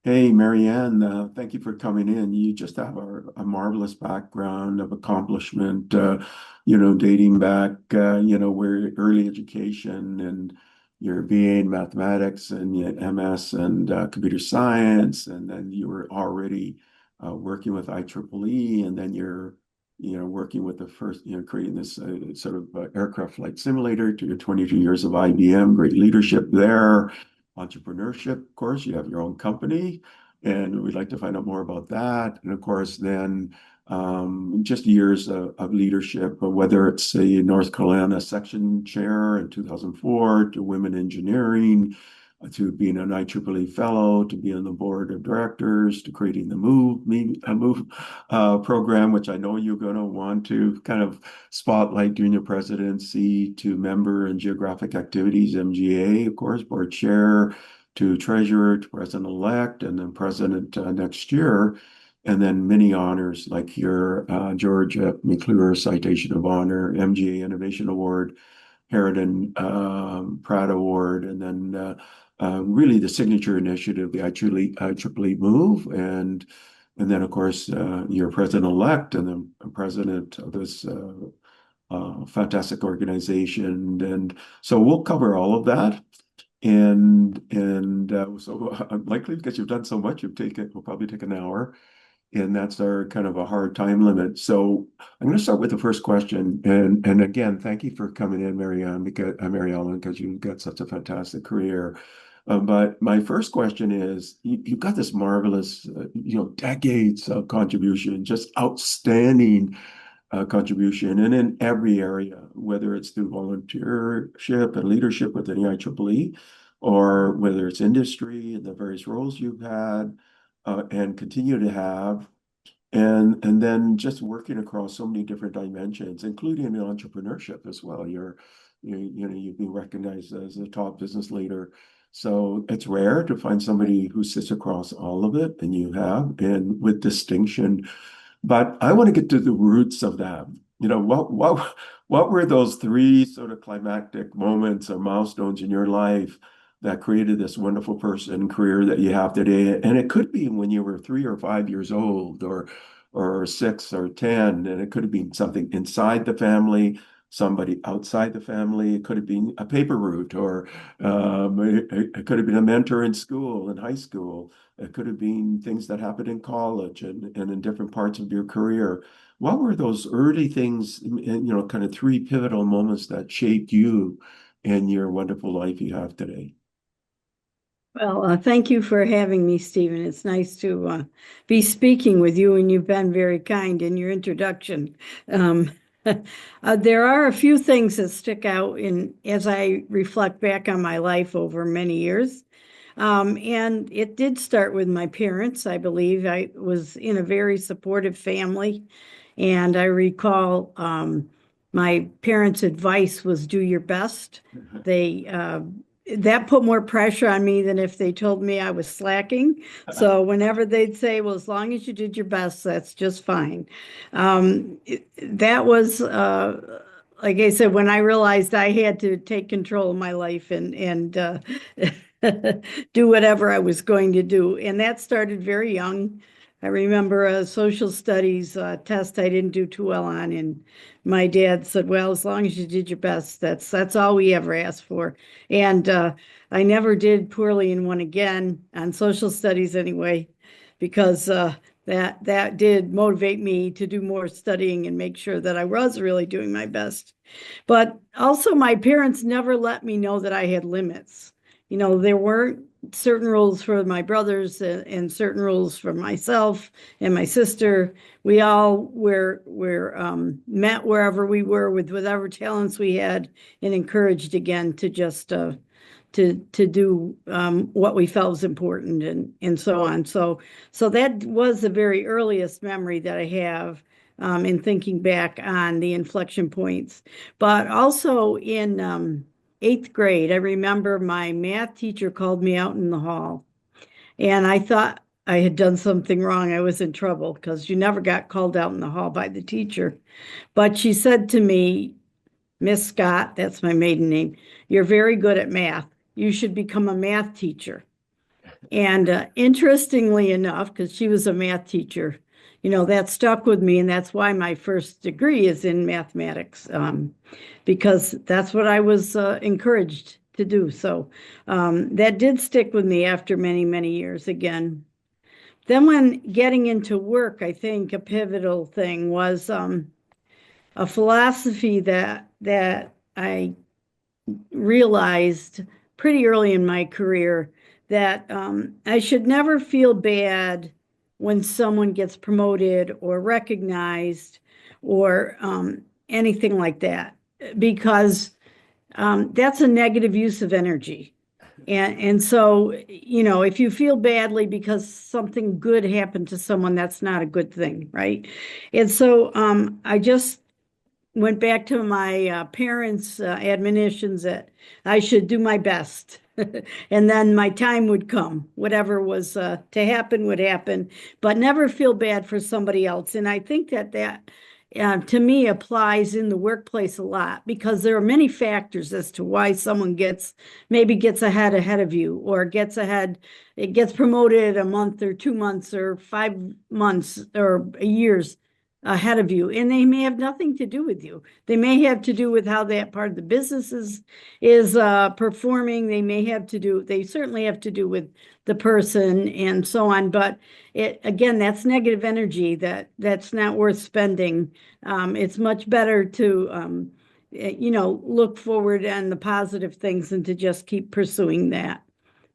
Hey, Marianne, thank you for coming in. You just have a marvelous background of accomplishment, dating back, where early education and your BA in mathematics and your MS and computer science, and then you were already working with IEEE, and then you're working with the first, creating this sort of aircraft flight simulator to your 22 years of IBM, great leadership there. Entrepreneurship, of course, you have your own company, and we'd like to find out more about that. And of course, then just years of leadership, whether it's a North Carolina section chair in 2004 to women engineering, to being an IEEE fellow, to being on the board of directors, to creating the Move program, which I know you're going to want to kind of spotlight during your presidency, to member and geographic activities, MGA, of course, board chair, to treasurer, to president-elect, and then president next year. And then many honors like your George McClure Citation of Honor, MGA Innovation Award, Harridan Pratt Award, and then really the signature initiative, the IEEE Move, and then of course you're president-elect and then president of this fantastic organization, and so we'll cover all of that. So likely because you've done so much, we'll probably take an hour, and that's our kind of a hard time limit. So I'm going to start with the first question. And again, thank you for coming in, Mary Ellen, because you've got such a fantastic career. But my first question is, you've got this marvelous, decades of contribution, just outstanding contribution, and in every area, whether it's through volunteership and leadership within the IEEE, or whether it's industry and the various roles you've had and continue to have, and then just working across so many different dimensions, including in entrepreneurship as well. You've been recognized as a top business leader. So it's rare to find somebody who sits across all of it, and you have, and with distinction. But I want to get to the roots of that. What were those three sort of climactic moments or milestones in your life that created this wonderful person career that you have today? And it could be when you were 3 or 5 years old, or 6 or 10, and it could have been something inside the family, somebody outside the family. It could have been a paper route, or it could have been a mentor in school, in high school. It could have been things that happened in college and in different parts of your career. What were those early things, kind of three pivotal moments that shaped you and your wonderful life you have today? Well, thank you for having me, Stephen. It's nice to be speaking with you, and you've been very kind in your introduction. Um, there are a few things that stick out as I reflect back on my life over many years. And it did start with my parents, I believe. I was in a very supportive family, and I recall my parents' advice was do your best. They that put more pressure on me than if they told me I was slacking. So whenever they'd say, well, as long as you did your best, that's just fine. That was, like I said, when I realized I had to take control of my life and do whatever I was going to do. And that started very young. I remember a social studies test I didn't do too well on, and my dad said, "Well, as long as you did your best, that's all we ever asked for." And I never did poorly in one again on social studies anyway, because that did motivate me to do more studying and make sure that I was really doing my best. But also, my parents never let me know that I had limits. There weren't certain rules for my brothers and certain rules for myself and my sister. We all were met wherever we were with whatever talents we had, and encouraged again to just to do what we felt was important, and so on. So that was the very earliest memory that I have in thinking back on the inflection points. But also in eighth grade, I remember my math teacher called me out in the hall, and I thought I had done something wrong. I was in trouble because you never got called out in the hall by the teacher. But she said to me, Miss Scott, that's my maiden name, you're very good at math. You should become a math teacher. And interestingly enough, because she was a math teacher, that stuck with me, and that's why my first degree is in mathematics, because that's what I was encouraged to do. So that did stick with me after many, many years again. Then when getting into work, I think a pivotal thing was a philosophy that I realized pretty early in my career, that I should never feel bad when someone gets promoted or recognized or anything like that, because that's a negative use of energy. And so, if you feel badly because something good happened to someone, that's not a good thing, right? And so I just went back to my parents' admonitions that I should do my best. And then my time would come. Whatever was to happen would happen, but never feel bad for somebody else. And I think that to me applies in the workplace a lot, because there are many factors as to why someone maybe gets ahead of you, or it gets promoted a month or 2 months or 5 months or years ahead of you, and they may have nothing to do with you. They may have to do with how that part of the business is performing. They certainly have to do with the person and so on. But again, that's negative energy that's not worth spending. It's much better to look forward on the positive things and to just keep pursuing that.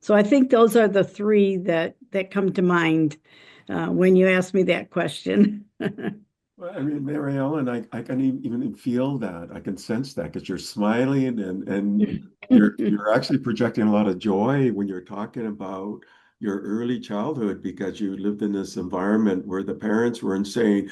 So I think those are the three that come to mind when you ask me that question. Well, I mean, Mary Ellen, I can even feel that. I can sense that because you're smiling and you're actually projecting a lot of joy when you're talking about your early childhood, because you lived in this environment where the parents weren't saying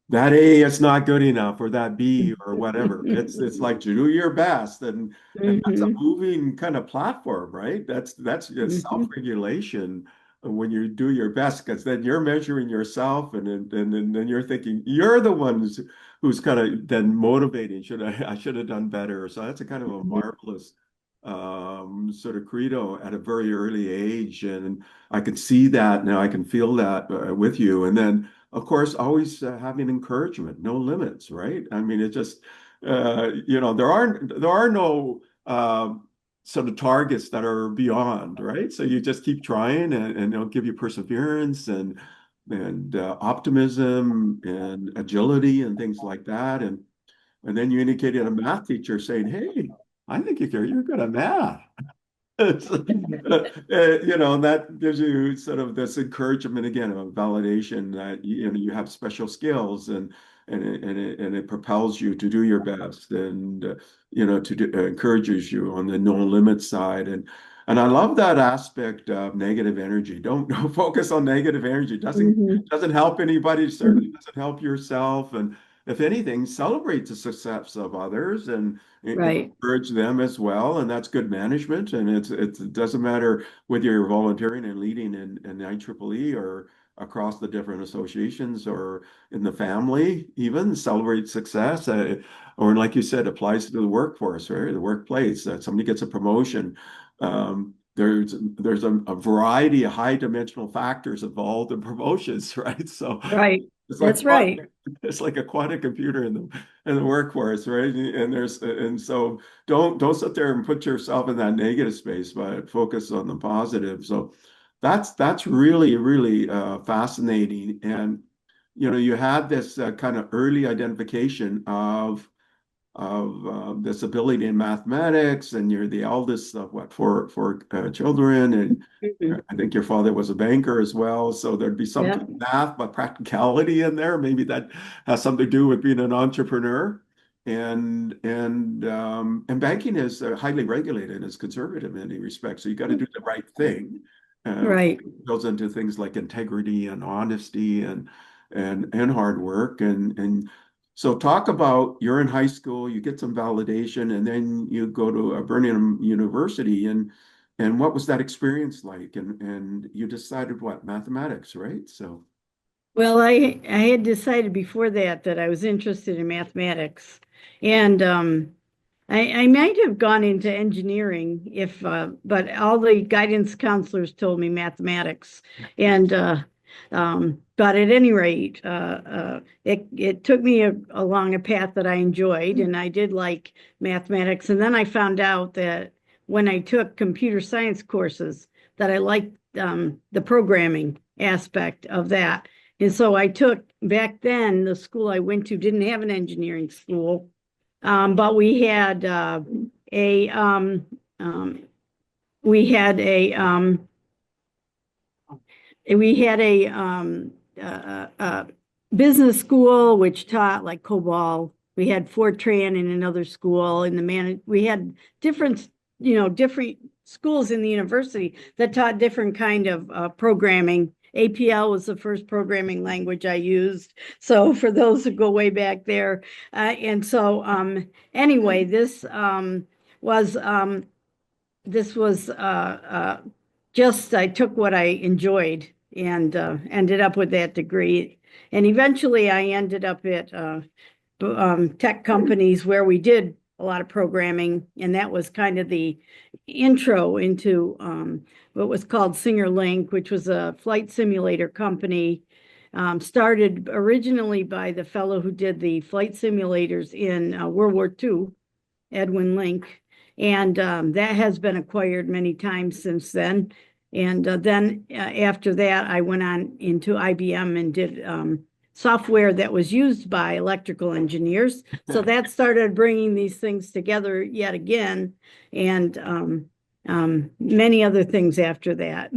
that A is not good enough or that B or whatever. It's like to do your best, and that's a Mhm. moving kind of platform, right? That's Mhm. self-regulation when you do your best, because then you're measuring yourself, and then you're thinking you're the ones who's kind of then motivating. I should have done better. So that's a kind of a Mhm. marvelous sort of credo at a very early age, and I can see that now. I can feel that with you, and then of course always having encouragement, no limits, right? I mean, it just there are no sort of targets that are beyond, right? So you just keep trying, and it'll give you perseverance and optimism and agility and things like that. And then you indicated a math teacher saying, "Hey, I think you're good at math." That gives you sort of this encouragement again, of validation that you have special skills, and it propels you to do your best, and encourages you on the no limit side. And I love that aspect of negative energy. Don't focus on negative energy. Mhm. Doesn't help anybody, certainly Mhm. doesn't help yourself. And if anything, celebrate the success of others and Right. encourage them as well. And that's good management. And it doesn't matter whether you're volunteering and leading in IEEE or across the different associations or in the family, even celebrate success. Or like you said, applies to the workforce, right? The workplace. Somebody gets a promotion. There's a variety of high dimensional factors involved in promotions, right? So Right. it's like That's right. it's like a quantum computer in the workforce, right? And so don't sit there and put yourself in that negative space, but focus on the positive. So that's really really fascinating. And you had this kind of early identification of this ability in mathematics, and you're the eldest of what, four children, and Mhm. I think your father was a banker as well, so there'd be some Yeah. kind of math but practicality in there. Maybe that has something to do with being an entrepreneur. And banking is highly regulated and is conservative in many respects, so you got to do the right thing. Right. Goes into things like integrity and honesty and hard work. And so talk about, you're in high school, you get some validation, and then you go to Birmingham University, and what was that experience like? And you decided what, mathematics, right? So Well, I had decided before that I was interested in mathematics, and I might have gone into engineering if, but all the guidance counselors told me mathematics. And, but at any rate, it took me along a path that I enjoyed, and I did like mathematics. And then I found out that when I took computer science courses, that I liked, the programming aspect of that. And so I took, back then, the school I went to didn't have an engineering school. But a um, we had a we had a business school which taught like COBOL. We had Fortran in another school in the we had different, different schools in the university that taught different kind of programming. APL was the first programming language I used. So for those who go way back there, and so anyway, was this was just I took what I enjoyed and ended up with that degree. And eventually I ended up at tech companies where we did a lot of programming, and that was kind of the intro into what was called SingerLink, which was a flight simulator company, started originally by the fellow who did the flight simulators in World War II, Edwin Link, and that has been acquired many times since then. And then after that, I went on into IBM and did software that was used by electrical engineers. So that started bringing these things together yet again, and many other things after that.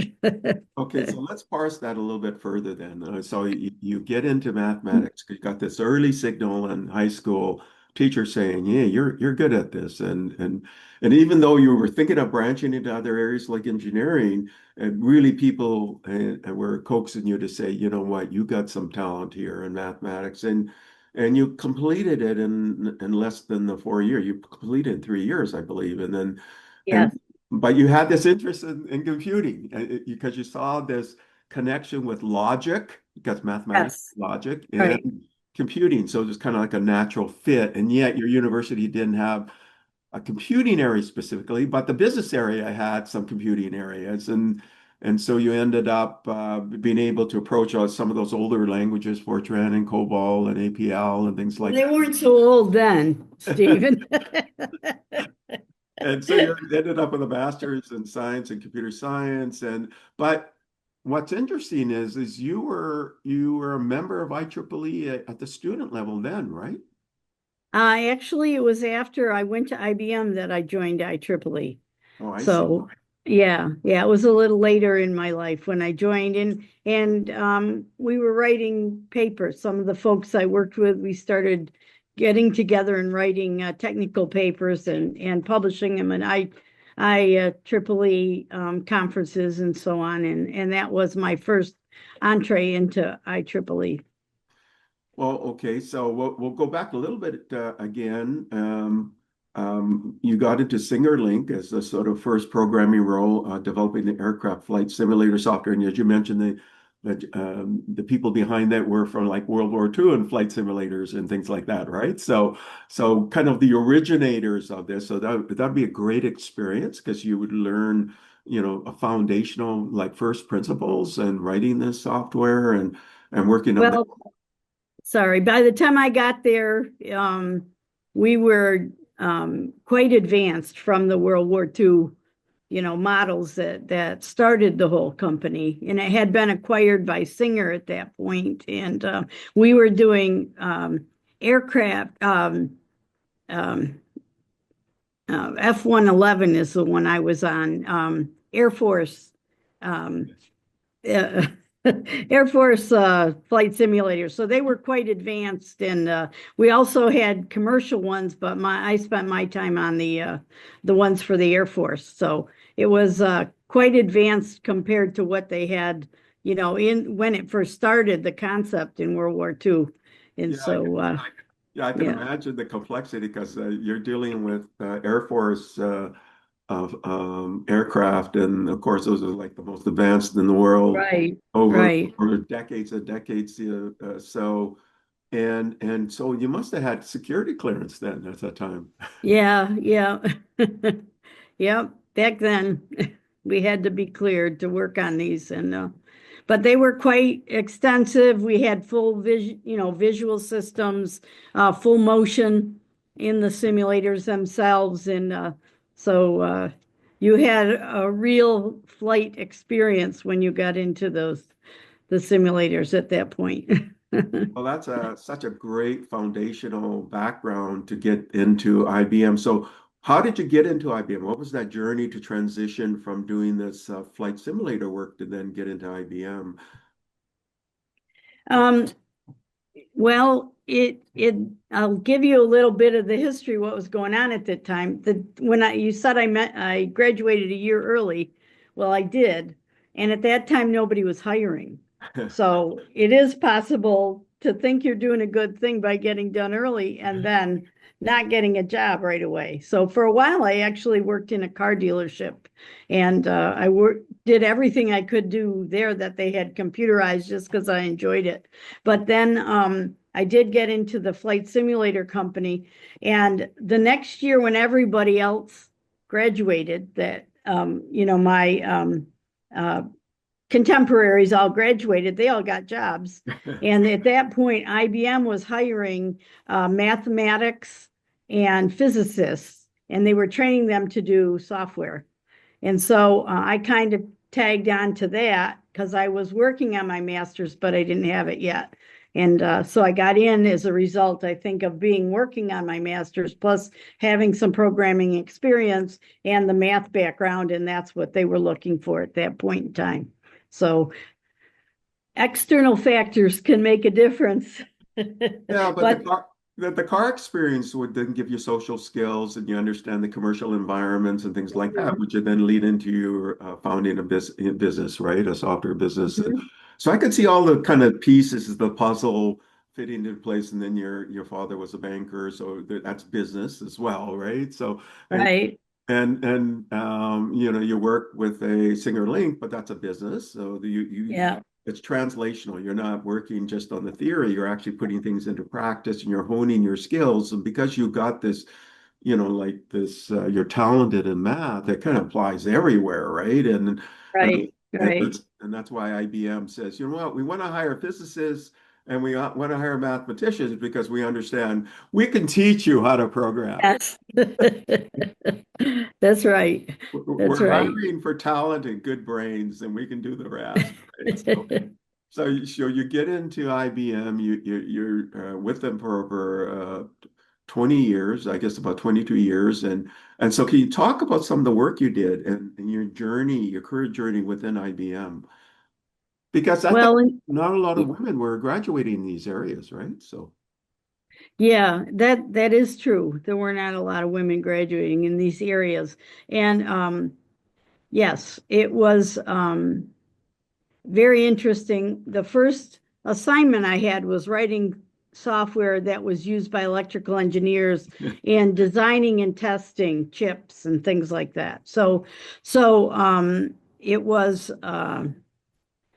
Okay, so let's parse that a little bit further then. So you get into mathematics, you got this early signal in high school, teacher saying, "Yeah, you're good at this," and even though you were thinking of branching into other areas like engineering, and really people were coaxing you to say, "You know what, you got some talent here in mathematics," and you completed it in less than the 4 year. You completed in 3 years, I believe, and then. Yes. And but you had this interest in computing because you saw this connection with logic, because mathematics, Yes. logic, Right. and computing. So it was kind of like a natural fit. And yet your university didn't have a computing area specifically, but the business area had some computing areas. And so you ended up being able to approach some of those older languages, Fortran and COBOL and APL and things like They weren't so old then, Stephen. and so you ended up with a master's in science and computer science. But what's interesting is you were a member of IEEE at the student level then, right? Actually, it was after I went to IBM that I joined IEEE. Oh, I see. So, yeah, it was a little later in my life when I joined in, and we were writing papers. Some of the folks I worked with, we started getting together and writing technical papers and publishing them in IEEE conferences and so on. And that was my first entree into IEEE. Well, okay, so we'll go back a little bit again. You got into SingerLink as the sort of first programming role, developing the aircraft flight simulator software. And as you mentioned, the people behind that were from like World War II and flight simulators and things like that, right? So kind of the originators of this. So that'd be a great experience because you would learn, a foundational like first principles and writing this software and working on that. Well, sorry, by the time I got there, we were quite advanced from the World War II, models that started the whole company, and it had been acquired by Singer at that point, and we were doing aircraft. Um, F-111 is the one I was on. Air Force. Um, uh, Air Force flight simulators. So they were quite advanced, and we also had commercial ones, but I spent my time on the ones for the Air Force. So it was quite advanced compared to what they had, in when it first started, the concept in World War II. And Yeah, I so Yeah, I can yeah. imagine the complexity because you're dealing with Air Force of aircraft, and of course, those are like the most advanced in the world Right, over right. over decades and decades. So And so you must have had security clearance then at that time. Yeah, yeah. Yep. Back then, we had to be cleared to work on these and but they were quite extensive. We had full vision, visual systems, full motion in the simulators themselves. And so you had a real flight experience when you got into the simulators at that point. Well, that's such a great foundational background to get into IBM. So, how did you get into IBM? What was that journey to transition from doing this flight simulator work to then get into IBM? Um, Well, I'll give you a little bit of the history, what was going on at that time. You said I graduated a year early. Well, I did. And at that time, nobody was hiring. So it is possible to think you're doing a good thing by getting done early and then not getting a job right away. So for a while, I actually worked in a car dealership and did everything I could do there that they had computerized just because I enjoyed it. But then I did get into the flight simulator company. And the next year, when everybody else graduated, my contemporaries all graduated, they all got jobs. And at that point, IBM was hiring mathematics and physicists, and they were training them to do software. And so I kind of tagged on to that because I was working on my master's, but I didn't have it yet. And so I got in as a result, I think, of working on my master's, plus having some programming experience and the math background. And that's what they were looking for at that point in time. So external factors can make a difference. Yeah, but But the car experience would then give you social skills and you understand the commercial environments and things like that, which would then lead into your founding a business, right? A software business. And Mhm. so I could see all the kind of pieces of the puzzle fitting into place. And then your father was a banker, so that's business as well, right? So and Right. you work with a Singer Link, but that's a business. So Yeah. it's translational. You're not working just on the theory. You're actually putting things into practice and you're honing your skills. And because you've got this, like this, you're talented in math, it kind of applies everywhere, right? And Right. Right. and that's why IBM says, you know what, we want to hire physicists and we want to hire mathematicians because we understand we can teach you how to program. Yes. That's right. That's We're right. hiring for talent and good brains, and we can do the rest, right? So you get into IBM, you're with them for over 20 years, I guess about 22 years, and so can you talk about some of the work you did and your journey, your career journey within IBM? Because at that Well, not a lot of women were graduating in these areas, right? So yeah, that is true. There were not a lot of women graduating in these areas. And yes, it was very interesting. The first assignment I had was writing software that was used by electrical engineers in designing and testing chips and things like that. So it was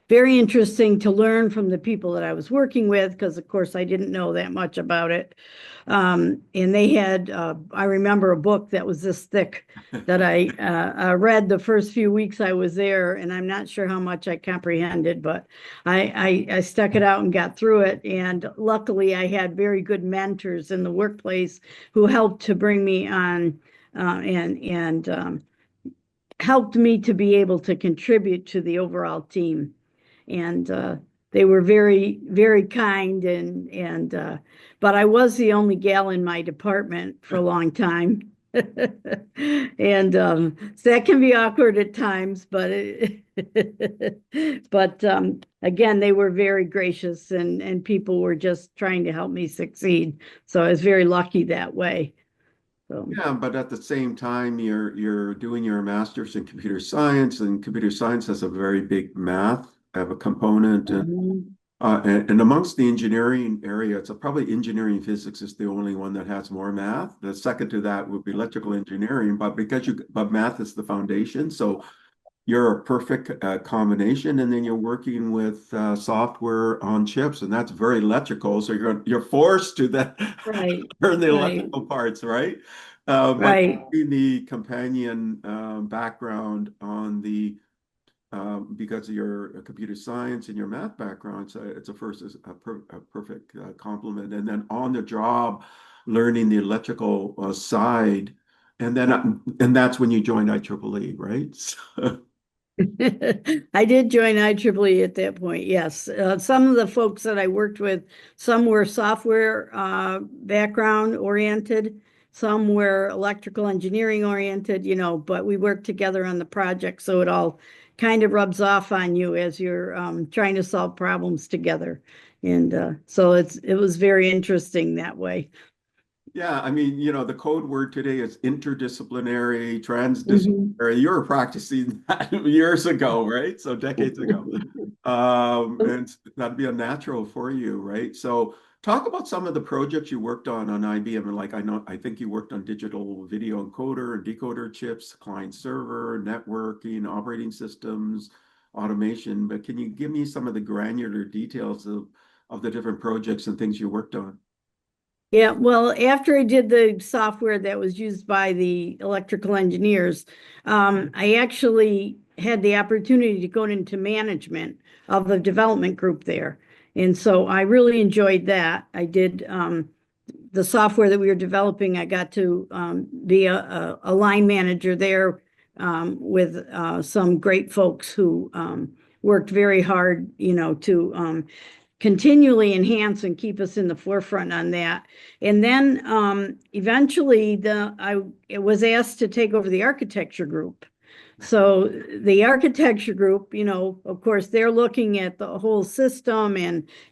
very interesting to learn from the people that I was working with because, of course, I didn't know that much about it. And they had, I remember a book that was this thick that I read the first few weeks I was there, and I'm not sure how much I comprehended, but I stuck it out and got through it. And luckily, I had very good mentors in the workplace who helped to bring me on and helped me to be able to contribute to the overall team. And they were very, very kind and but I was the only gal in my department for a long time. And so that can be awkward at times, but again, they were very gracious and people were just trying to help me succeed. So I was very lucky that way. So yeah, but at the same time, you're doing your master's in computer science, and computer science has a very big math have a component, mhm. and amongst the engineering area, it's probably engineering physics is the only one that has more math. The second to that would be electrical engineering, but but math is the foundation, so you're a perfect combination, and then you're working with software on chips, and that's very electrical. So you're forced to then Right, learn the right, electrical parts, right? But right. in the companion background on the because of your computer science and your math background, so it's a perfect complement. And then on the job, learning the electrical side, and that's when you joined IEEE, right? So, I did join IEEE at that point, yes. Some of the folks that I worked with, some were software background oriented, some were electrical engineering oriented, but we worked together on the project, so it all kind of rubs off on you as you're trying to solve problems together. And so it was very interesting that way. yeah, I mean, the code word today is interdisciplinary, Mhm. transdisciplinary. You were practicing that years ago, right? So decades ago. And that'd be a natural for you, right? So talk about some of the projects you worked on IBM. And like I think you worked on digital video encoder and decoder chips, client server, networking, operating systems, automation. But can you give me some of the granular details of the different projects and things you worked on? Yeah, well, after I did the software that was used by the electrical engineers, I actually had the opportunity to go into management of the development group there. And so I really enjoyed that. I did the software that we were developing. I got to be a line manager there with some great folks who worked very hard, to continually enhance and keep us in the forefront on that. And then eventually I was asked to take over the architecture group. So the architecture group, of course, they're looking at the whole system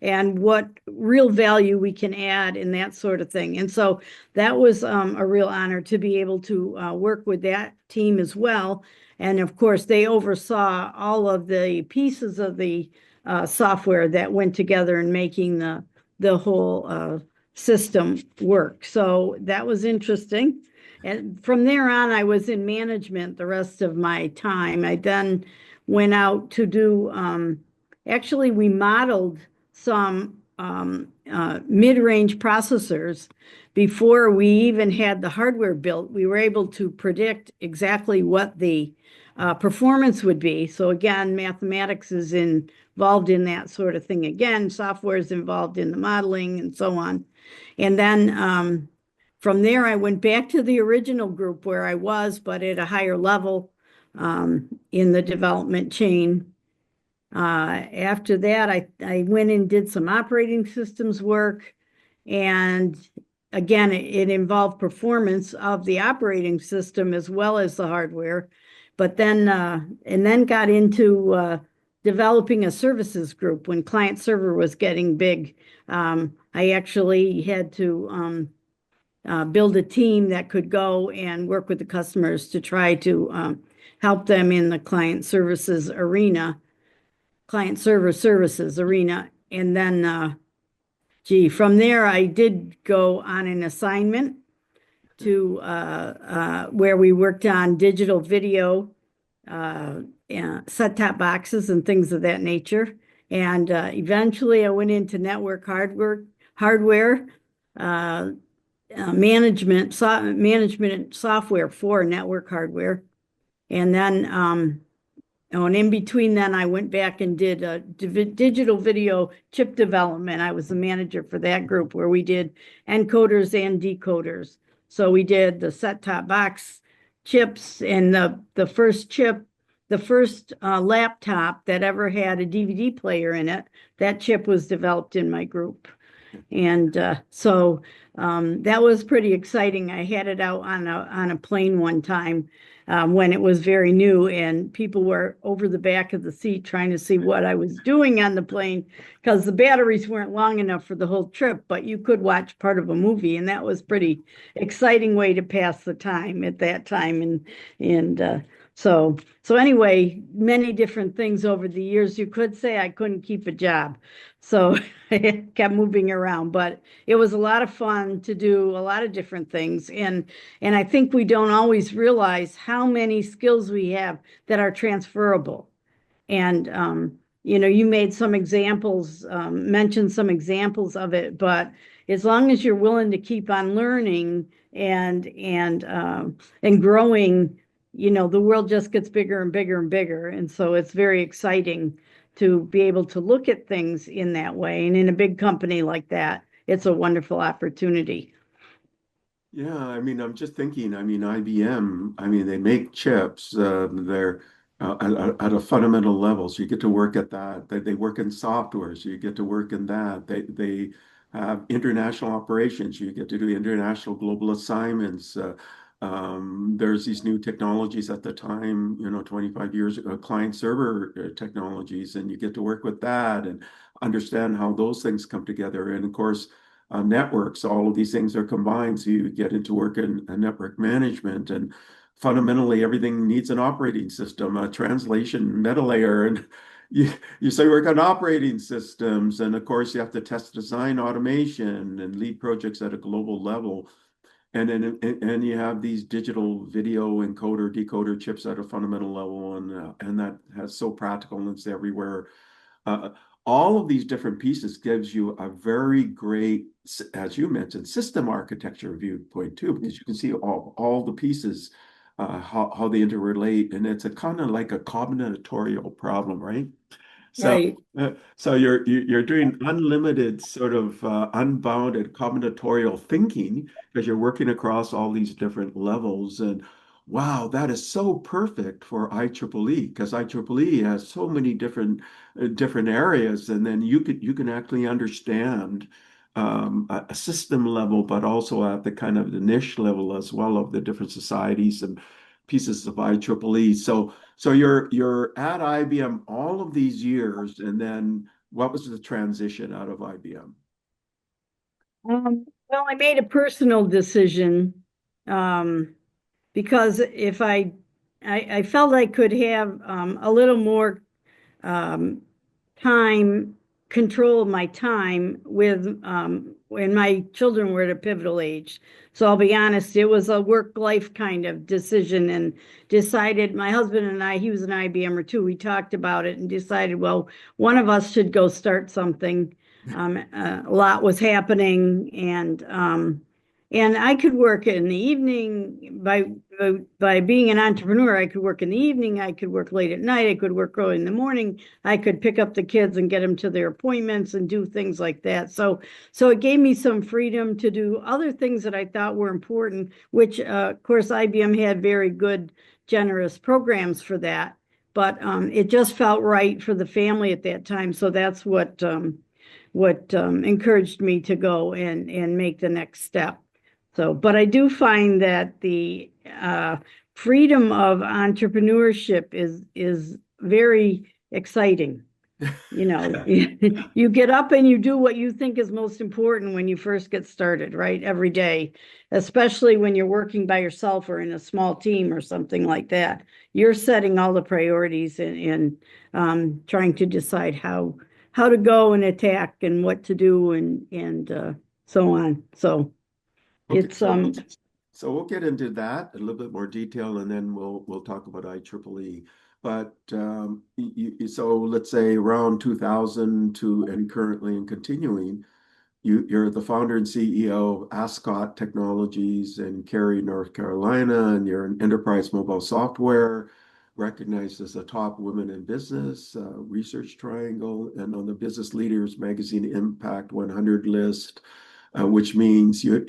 and what real value we can add and that sort of thing. And so that was a real honor to be able to work with that team as well. And of course, they oversaw all of the pieces of the software that went together in making the whole system work. So that was interesting. And from there on, I was in management the rest of my time. I then went out to do, actually, we modeled some mid-range processors before we even had the hardware built. We were able to predict exactly what the performance would be. So again, mathematics is involved in that sort of thing. Again, software is involved in the modeling and so on. And then from there, I went back to the original group where I was, but at a higher level in the development chain. After that, I went and did some operating systems work. And again, it involved performance of the operating system as well as the hardware. But then, and then got into developing a services group when client server was getting big. I actually had to build a team that could go and work with the customers to try to help them in the client services arena, client server services arena. And then, from there, I did go on an assignment to where we worked on digital video, set-top boxes and things of that nature. And eventually I went into network hardware management software for network hardware. And then, and in between then, I went back and did digital video chip development. I was the manager for that group where we did encoders and decoders. So we did the set-top box chips and the first chip, the first laptop that ever had a DVD player in it. That chip was developed in my group. And so that was pretty exciting. I had it out on a plane one time when it was very new, and people were over the back of the seat trying to see what I was doing on the plane because the batteries weren't long enough for the whole trip, but you could watch part of a movie, and that was pretty exciting way to pass the time at that time. And So anyway, many different things over the years. You could say I couldn't keep a job. So I kept moving around, but it was a lot of fun to do a lot of different things. And I think we don't always realize how many skills we have that are transferable. And you made some examples, mentioned some examples of it, but as long as you're willing to keep on learning and growing, the world just gets bigger and bigger and bigger. And so it's very exciting to be able to look at things in that way. And in a big company like that, it's a wonderful opportunity. Yeah, I mean, I'm just thinking, I mean, IBM, I mean, they make chips, they're at a fundamental level. So you get to work at that. They work in software, so you get to work in that. They have international operations. You get to do international global assignments. There's these new technologies at the time, 25 years ago, client server technologies, and you get to work with that and understand how those things come together. And of course, networks, all of these things are combined. So you get into work in network management, and fundamentally everything needs an operating system, a translation meta layer, and you say work on operating systems, and of course you have to test design automation and lead projects at a global level. And you have these digital video encoder decoder chips at a fundamental level, and that has so practical and it's everywhere. uh, all of these different pieces gives you a very great, as you mentioned, system architecture viewpoint too, because you can see all the pieces, how they interrelate, and it's a kind of like a combinatorial problem, right? So, Right. so you're doing unlimited sort of unbounded combinatorial thinking because you're working across all these different levels. And wow, that is so perfect for IEEE because IEEE has so many different areas, and then you can actually understand a system level, but also at the kind of the niche level as well of the different societies and pieces of IEEE. So you're at IBM all of these years, and then what was the transition out of IBM? Well, I made a personal decision, um, because if I felt I could have a little more um, time, control of my time with when my children were at a pivotal age. So I'll be honest, it was a work-life kind of decision, and decided my husband and I, he was an IBMer too, we talked about it and decided, well, one of us should go start something. A lot was happening, and I could work in the evening by being an entrepreneur. I could work in the evening, I could work late at night, I could work early in the morning, I could pick up the kids and get them to their appointments and do things like that. So it gave me some freedom to do other things that I thought were important, which of course IBM had very good, generous programs for that. But it just felt right for the family at that time. So that's what encouraged me to go and make the next step. So, but I do find that the freedom of entrepreneurship is very exciting. You know, you get up and you do what you think is most important when you first get started, right? Every day, especially when you're working by yourself or in a small team or something like that. You're setting all the priorities and trying to decide how to go and attack and what to do and so on. So Okay, it's so we'll get into that in a little bit more detail, and then we'll talk about IEEE. But so let's say around 2000 to and currently and continuing, you're the founder and CEO of Ascot Technologies in Cary, North Carolina, and you're an enterprise mobile software recognized as a top women in business research triangle and on the Business Leaders Magazine Impact 100 list, which means you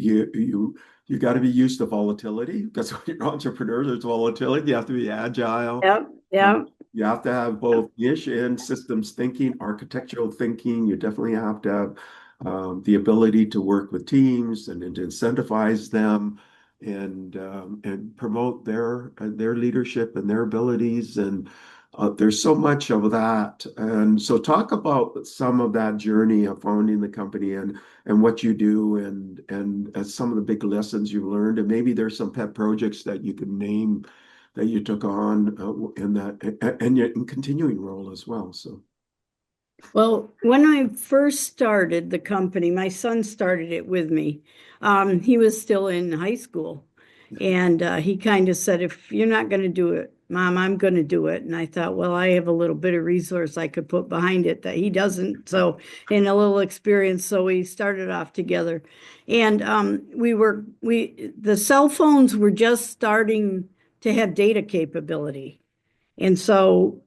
got to be used to volatility because when you're an entrepreneur, there's volatility. You have to be agile. yep, Uh, yep. you have to have both niche and systems thinking, architectural thinking. You definitely have to have the ability to work with teams and to incentivize them and promote their leadership and their abilities. And there's so much of that. And so talk about some of that journey of founding the company and what you do and some of the big lessons you've learned. And maybe there's some pet projects that you can name that you took on in that, and yet in continuing role as well. So, Well, when I first started the company, my son started it with me. He was still in high school, and he kind of said, "If you're not going to do it, Mom, I'm going to do it." And I thought, well, I have a little bit of resource I could put behind it that he doesn't. So, and a little experience. So we started off together, and the cell phones were just starting to have data capability, and so.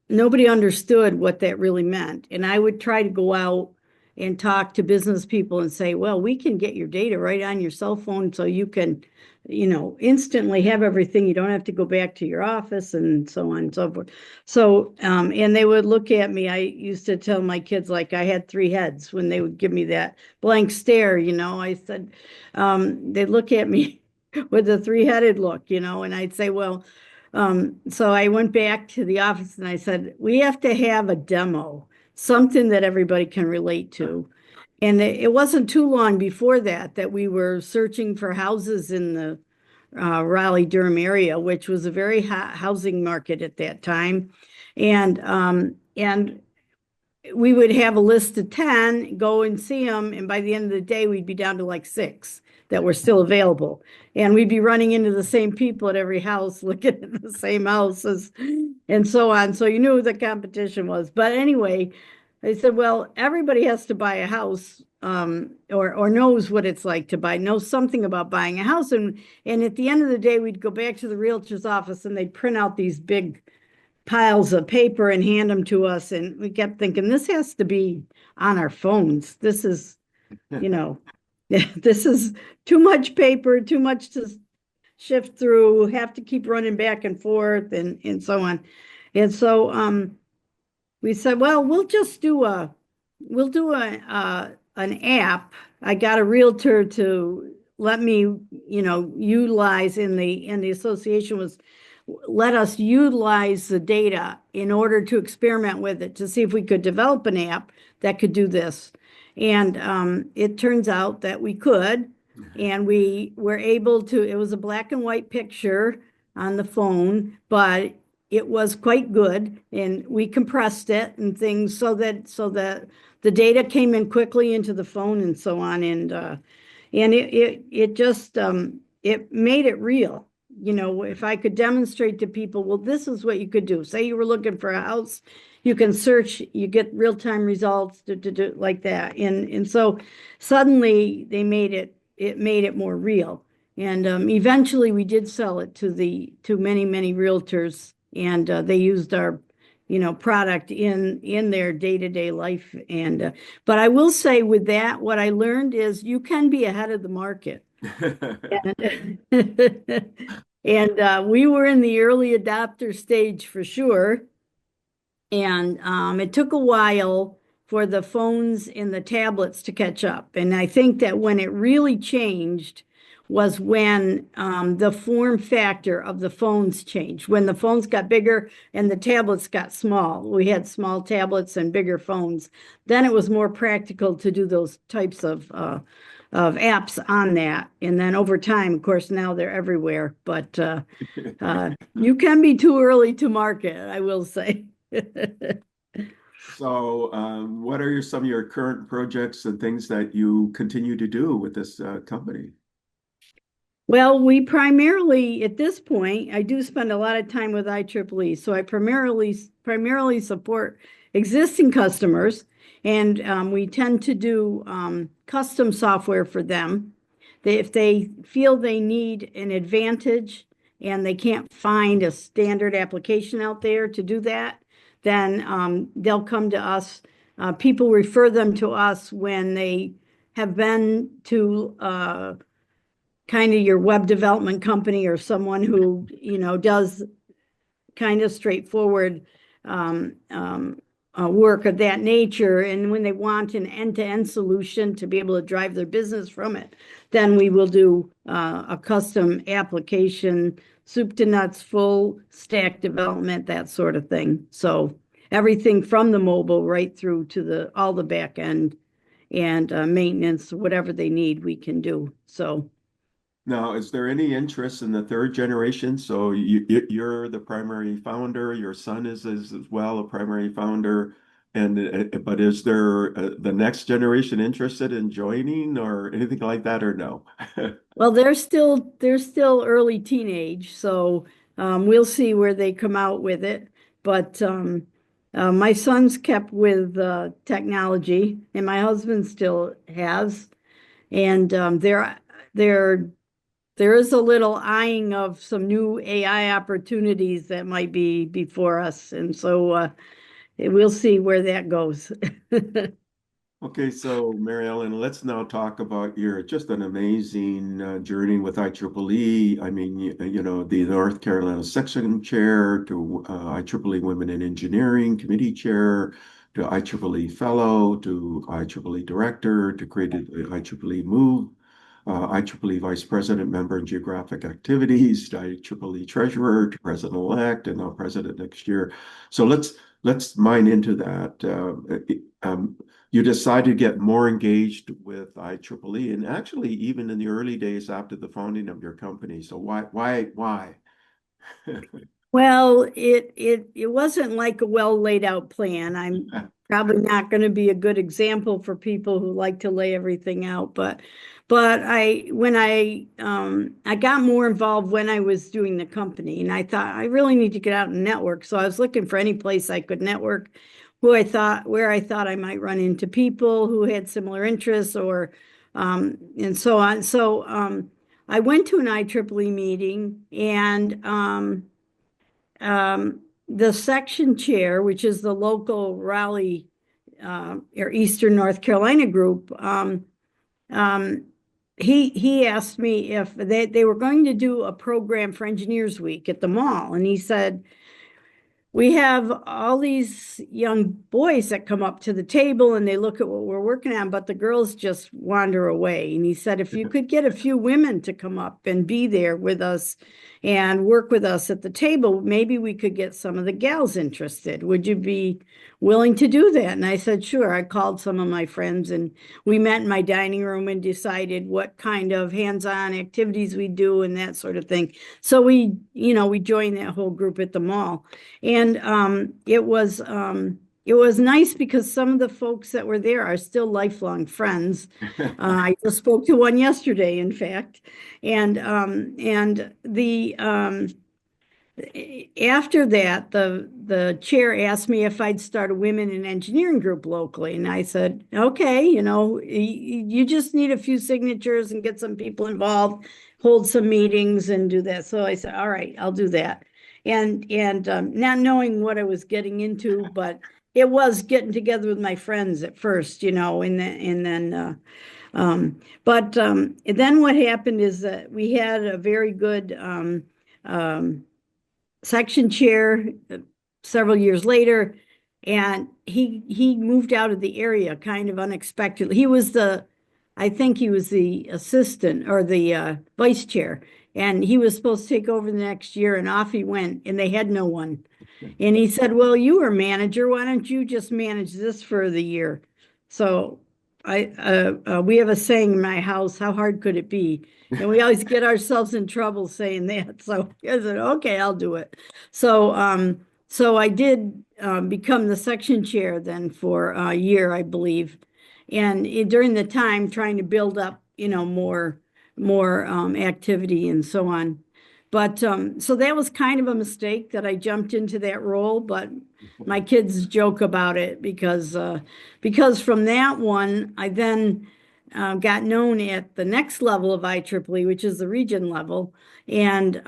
Nobody understood what that really meant. And I would try to go out and talk to business people and say, well, we can get your data right on your cell phone so you can, instantly have everything. You don't have to go back to your office and so on and so forth. So, and they would look at me. I used to tell my kids like I had three heads when they would give me that blank stare, I said, they'd look at me with a three-headed look, and I'd say, well, so I went back to the office and I said, we have to have a demo, something that everybody can relate to. And it wasn't too long before that we were searching for houses in the Raleigh-Durham area, which was a very hot housing market at that time. And we would have a list of 10, go and see them, and by the end of the day, we'd be down to like 6 that were still available. And we'd be running into the same people at every house, looking at the same houses and so on. So you knew who the competition was. But anyway, they said, well, everybody has to buy a house, or knows what it's like to know something about buying a house. And at the end of the day, we'd go back to the realtor's office and they'd print out these big piles of paper and hand them to us. And we kept thinking, this has to be on our phones. This is, this is too much paper, too much to shift through, have to keep running back and forth and so on. And so we said, well, we'll do an app. I got a realtor to let me, utilize in the association was let us utilize the data in order to experiment with it to see if we could develop an app that could do this. And it turns out that we could, and we were able to, it was a black and white picture on the phone, but it was quite good, and we compressed it and things so that the data came in quickly into the phone and so on. And it just it made it real. If I could demonstrate to people, well, this is what you could do. Say you were looking for a house, you can search, you get real-time results to like that. And so suddenly they made it more real. And eventually we did sell it to many, many realtors, and they used our product in their day-to-day life. And but I will say with that, what I learned is you can be ahead of the market. And we were in the early adopter stage for sure. And it took a while for the phones and the tablets to catch up. And I think that when it really changed was when the form factor of the phones changed. When the phones got bigger and the tablets got small. We had small tablets and bigger phones. Then it was more practical to do those types of apps on that. And then over time, of course, now they're everywhere. But you can be too early to market, I will say. So, what are some of your current projects and things that you continue to do with this company? Well, we primarily, at this point, I do spend a lot of time with IEEE. So I primarily support existing customers, and we tend to do custom software for them. If they feel they need an advantage and they can't find a standard application out there to do that, then they'll come to us. People refer them to us when they have been to kind of your web development company or someone who, does kind of straightforward work of that nature. And when they want an end-to-end solution to be able to drive their business from it, then we will do a custom application, soup to nuts, full stack development, that sort of thing. So everything from the mobile right through to all the back end and maintenance, whatever they need, we can do. So Now, is there any interest in the third generation? So you're the primary founder, your son is as well a primary founder, and but is there the next generation interested in joining or anything like that, or no? Well, they're still early teenage, so we'll see where they come out with it. But my son's kept with technology, and my husband still has. And there there is a little eyeing of some new AI opportunities that might be before us, and so we'll see where that goes. Okay, so Mary Ellen, let's now talk about your just an amazing journey with IEEE. I mean, you know, the North Carolina section chair to IEEE Women in Engineering committee chair to IEEE fellow to IEEE director to created the IEEE Move, IEEE vice president member in geographic activities to IEEE treasurer to president-elect and now president next year. So let's mine into that. You decided to get more engaged with IEEE, and actually even in the early days after the founding of your company. So why? Well, it wasn't like a well laid out plan. I'm probably not going to be a good example for people who like to lay everything out, but I got more involved when I was doing the company, and I thought I really need to get out and network. So I was looking for any place I could network where I thought I might run into people who had similar interests or and so on. So I went to an IEEE meeting, and the section chair, which is the local Raleigh or Eastern North Carolina group, um, he asked me if they were going to do a program for Engineers Week at the mall, and he said, we have all these young boys that come up to the table and they look at what we're working on, but the girls just wander away. And he said, if you could get a few women to come up and be there with us and work with us at the table, maybe we could get some of the gals interested. Would you be willing to do that? And I said, sure. I called some of my friends and we met in my dining room and decided what kind of hands-on activities we do and that sort of thing. So we joined that whole group at the mall. And it was nice because some of the folks that were there are still lifelong friends. I just spoke to one yesterday, in fact, and the after that, the chair asked me if I'd start a women in engineering group locally, and I said, okay, you just need a few signatures and get some people involved, hold some meetings and do that. So I said, all right, I'll do that. And not knowing what I was getting into, but it was getting together with my friends at first, and then what happened is that we had a very good section chair several years later, and he moved out of the area kind of unexpectedly. I think he was the assistant or the vice chair, and he was supposed to take over the next year, and off he went, and they had no one. And he said, well, you were manager. Why don't you just manage this for the year? So we have a saying in my house, how hard could it be? And we always get ourselves in trouble saying that. So I said, okay, I'll do it. So I did become the section chair then for a year, I believe. And during the time trying to build up, more activity and so on. But so that was kind of a mistake that I jumped into that role, but my kids joke about it because from that one, I then got known at the next level of IEEE, which is the region level, and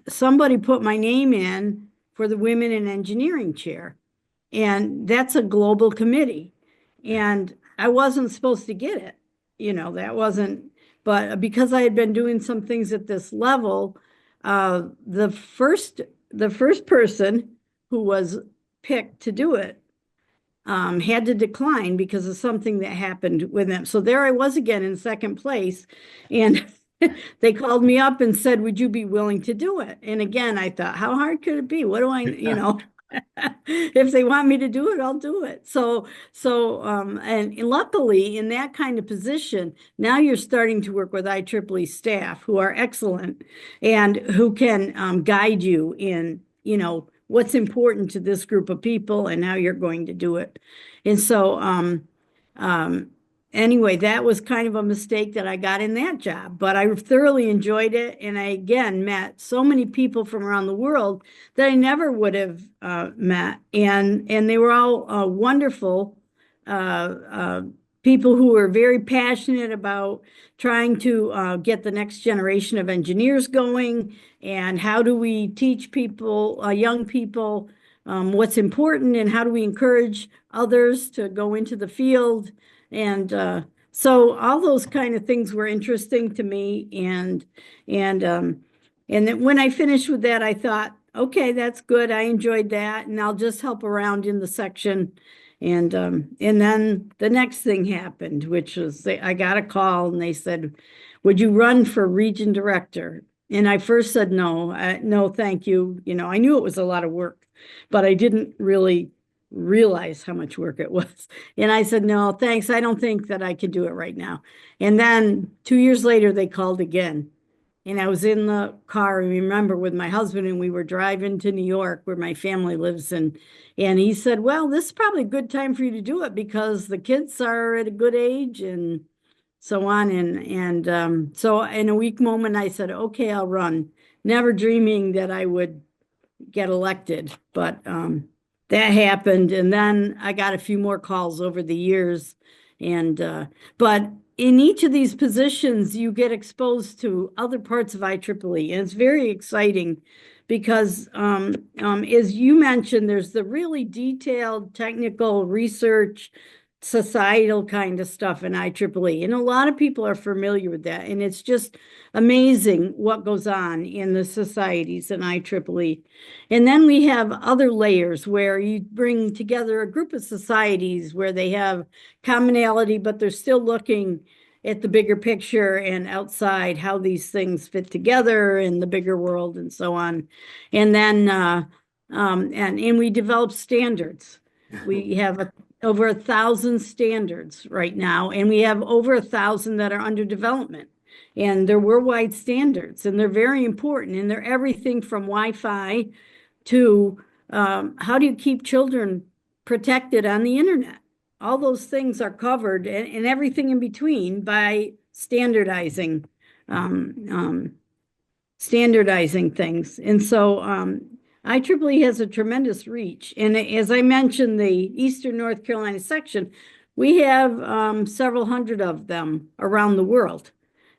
somebody put my name in for the Women in Engineering chair, and that's a global committee, and I wasn't supposed to get it, that wasn't. But because I had been doing some things at this level, the first person who was picked to do it had to decline because of something that happened with them. So there I was again in second place, and they called me up and said, "Would you be willing to do it?" And again, I thought, how hard could it be? What do I? If they want me to do it, I'll do it. And luckily in that kind of position, now you're starting to work with IEEE staff who are excellent and who can guide you in, what's important to this group of people and how you're going to do it. And so, um, anyway, that was kind of a mistake that I got in that job, but I thoroughly enjoyed it. And I again met so many people from around the world that I never would have met. And they were all wonderful people who were very passionate about trying to get the next generation of engineers going. And how do we teach people, young people, what's important, and how do we encourage others to go into the field? And so all those kind of things were interesting to me. And then when I finished with that, I thought, okay, that's good. I enjoyed that, and I'll just help around in the section. And then the next thing happened, which was I got a call and they said, "Would you run for region director?" And I first said no, no, thank you. I knew it was a lot of work, but I didn't really realize how much work it was. And I said, no, thanks. I don't think that I can do it right now. And then 2 years later, they called again. And I was in the car, I remember, with my husband, and we were driving to New York where my family lives. And he said, well, this is probably a good time for you to do it because the kids are at a good age and so on. So in a weak moment, I said, okay, I'll run, never dreaming that I would get elected. But that happened. And then I got a few more calls over the years. But in each of these positions, you get exposed to other parts of IEEE, and it's very exciting because, as you mentioned, there's the really detailed technical research, societal kind of stuff in IEEE, and a lot of people are familiar with that, and it's just amazing what goes on in the societies in IEEE. And then we have other layers where you bring together a group of societies where they have commonality, but they're still looking at the bigger picture and outside how these things fit together in the bigger world and so on. And then and we develop standards. We have over 1,000 standards right now, and we have over 1,000 that are under development. And they're worldwide standards, and they're very important, and they're everything from Wi-Fi to how do you keep children protected on the internet? All those things are covered, and everything in between by standardizing things. And so IEEE has a tremendous reach. And as I mentioned, the Eastern North Carolina section, we have several hundred of them around the world.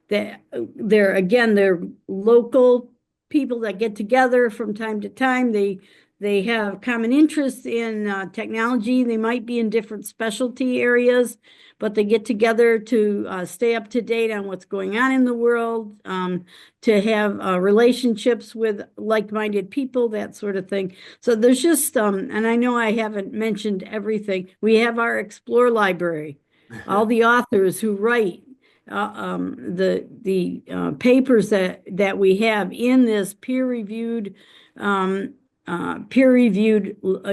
They're local people that get together from time to time. They have common interests in technology. They might be in different specialty areas, but they get together to stay up to date on what's going on in the world, to have relationships with like-minded people, that sort of thing. So there's just, and I know I haven't mentioned everything. We have our Explore library, all the authors who write the papers that we have in this peer-reviewed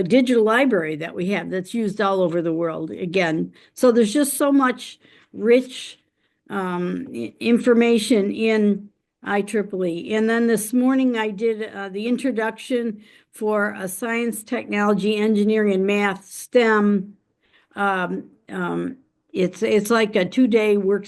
digital library that we have that's used all over the world again. So there's just so much rich information in IEEE. And then this morning I did the introduction for a science, technology, engineering, and math STEM. It's like a 2-day work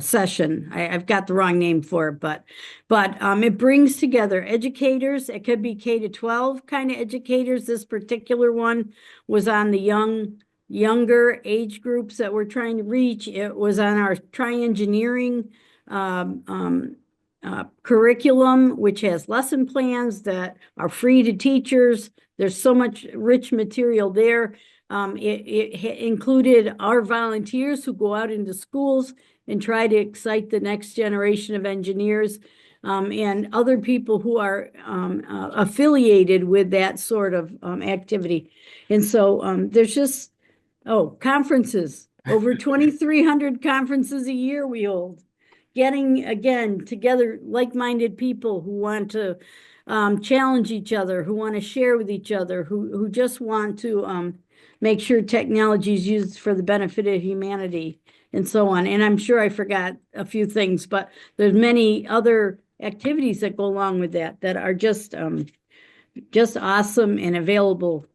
session. I've got the wrong name for it, but it brings together educators. It could be K-12 kind of educators. This particular one was on the younger age groups that we're trying to reach. It was on our Tri-Engineering curriculum, which has lesson plans that are free to teachers. There's so much rich material there. It included our volunteers who go out into schools and try to excite the next generation of engineers, and other people who are affiliated with that sort of activity. And so there's just, conferences, over 2,300 conferences a year we hold, getting, again, together like-minded people who want to challenge each other, who want to share with each other, who just want to make sure technology is used for the benefit of humanity and so on. And I'm sure I forgot a few things, but there's many other activities that go along with that that are just awesome and available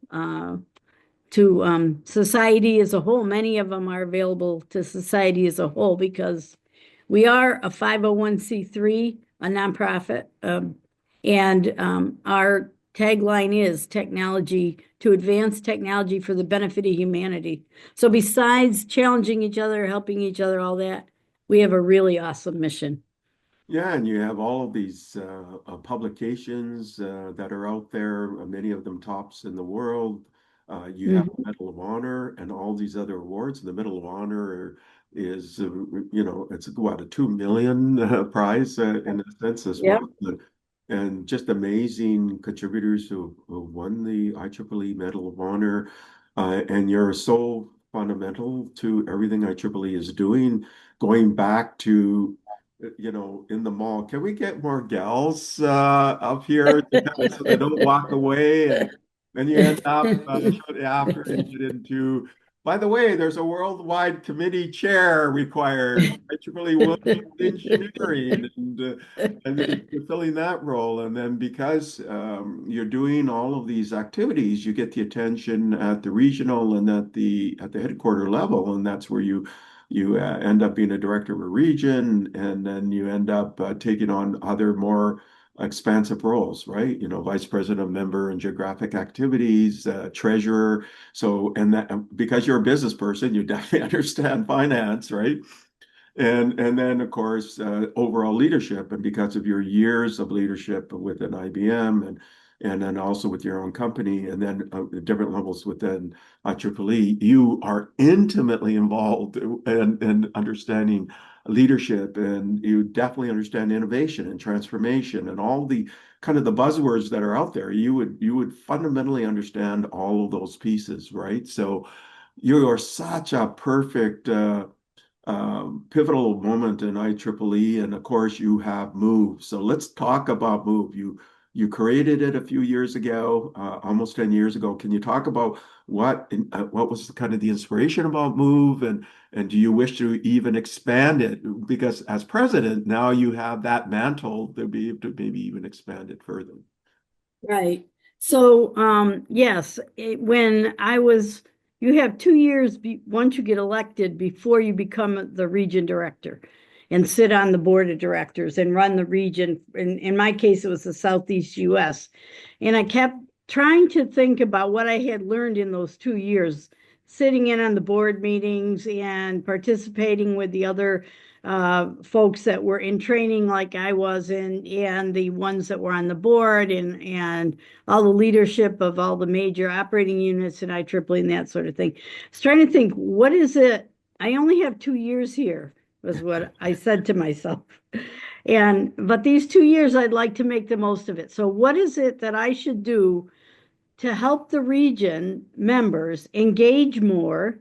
to society as a whole. Many of them are available to society as a whole because we are a 501c3, a nonprofit, and our tagline is technology to advance technology for the benefit of humanity. So besides challenging each other, helping each other, all that, we have a really awesome mission. Yeah, and you have all of these publications that are out there, many of them tops in the world. You have Mhm. a Medal of Honor and all these other awards. The Medal of Honor is, it's what, a 2 million prize in a sense as Yep. well. And just amazing contributors who won the IEEE Medal of Honor. And you're so fundamental to everything IEEE is doing, going back to in the mall. Can we get more gals up here so they don't walk away? And then you end up shortly after and get into, by the way, there's a worldwide committee chair required, particularly women in engineering, and you're filling that role. And then because you're doing all of these activities, you get the attention at the regional and at the headquarter level, and that's where you end up being a director of a region, and then you end up taking on other more expansive roles, right? Vice president, member, and geographic activities, treasurer. So, and that because you're a business person, you definitely understand finance, right? And then of course overall leadership, and because of your years of leadership within IBM and then also with your own company, and then different levels within IEEE, you are intimately involved in understanding leadership, and you definitely understand innovation and transformation and all the kind of the buzzwords that are out there. You would fundamentally understand all of those pieces, right? So you are such a perfect pivotal moment in IEEE, and of course you have Move. So let's talk about Move. You created it a few years ago, almost 10 years ago. Can you talk about what was kind of the inspiration about Move, and do you wish to even expand it? Because as president, now you have that mantle to be able to maybe even expand it further. Right. So, yes, when I was, you have 2 years once you get elected before you become the region director and sit on the board of directors and run the region. In my case, it was the Southeast US. And I kept trying to think about what I had learned in those 2 years, sitting in on the board meetings and participating with the other folks that were in training like I was in, and the ones that were on the board, and all the leadership of all the major operating units in IEEE and that sort of thing. I was trying to think, what is it? I only have 2 years here, was what I said to myself. But these 2 years, I'd like to make the most of it. So what is it that I should do to help the region members engage more?